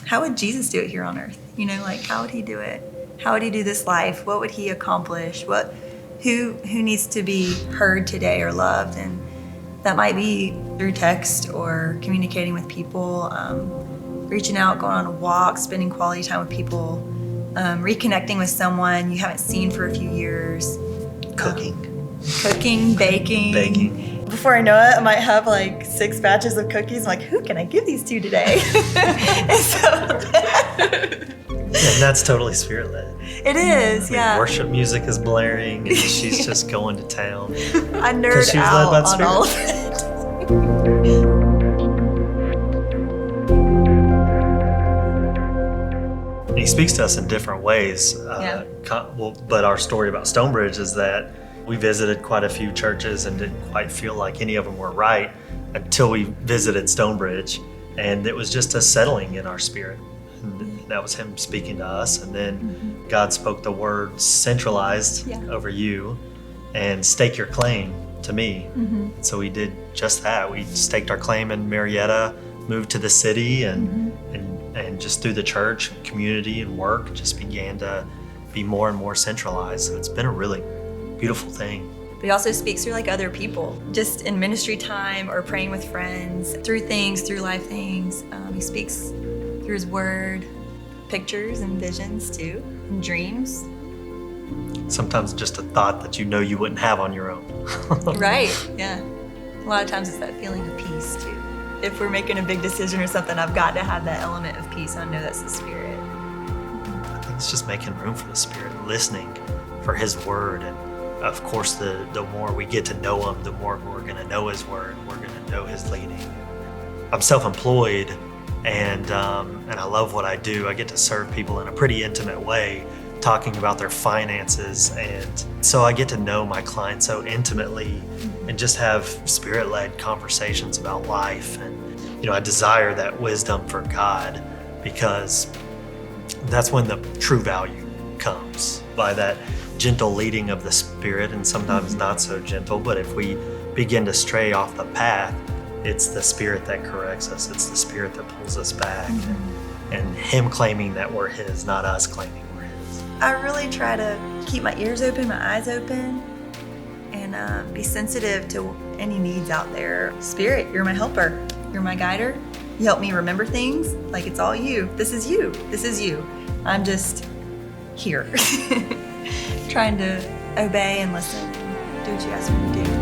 how would Jesus do it here on earth? You know, like, how would he do it? How would he do this life? What would he accomplish? Who needs to be heard today or loved? And that might be through text or communicating with people, reaching out, going on a walk, spending quality time with people, reconnecting with someone you haven't seen for a few years. Cooking, baking. Before I know it, I might have like 6 batches of cookies. I'm like, who can I give these to today? And so and that's totally spirit-led. it is, yeah. Worship music is blaring, and she's just going to town. I nerd she was out led by the on Spirit. all of it. And he speaks to us in different ways. Yeah. But our story about Stonebridge is that we visited quite a few churches and didn't quite feel like any of them were right until we visited Stonebridge. And it was just a settling in our spirit. And that was him speaking to us. And then God spoke the word centralized over you and stake your claim to me. So we did just that. We staked our claim in Marietta, moved to the city, and just through the church, community, and work, just began to be more and more centralized. So it's been a really beautiful thing. But he also speaks through like other people, just in ministry time or praying with friends, through life things. He speaks through his word, pictures and visions too, and dreams. Sometimes just a thought that you know you wouldn't have on your own. Right, yeah. A lot of times it's that feeling of peace too. If we're making a big decision or something, I've got to have that element of peace. I know that's the Spirit. I think it's just making room for the Spirit, listening for his word. And of course, the more we get to know him, the more we're going to know his word. We're going to know his leading. I'm self-employed, and I love what I do. I get to serve people in a pretty intimate way, talking about their finances. And so I get to know my clients so intimately and just have spirit-led conversations about life. And, I desire that wisdom for God, because that's when the true value comes, by that gentle leading of the Spirit, and sometimes not so gentle. But if we begin to stray off the path, it's the Spirit that corrects us. It's the Spirit that pulls us back, and him claiming that we're his, not us claiming we're his. I really try to keep my ears open, my eyes open, and be sensitive to any needs out there. Spirit, you're my helper. You're my guider. You help me remember things. Like, it's all you. This is you. This is you. I'm just here trying to obey and listen and do what you ask me to do.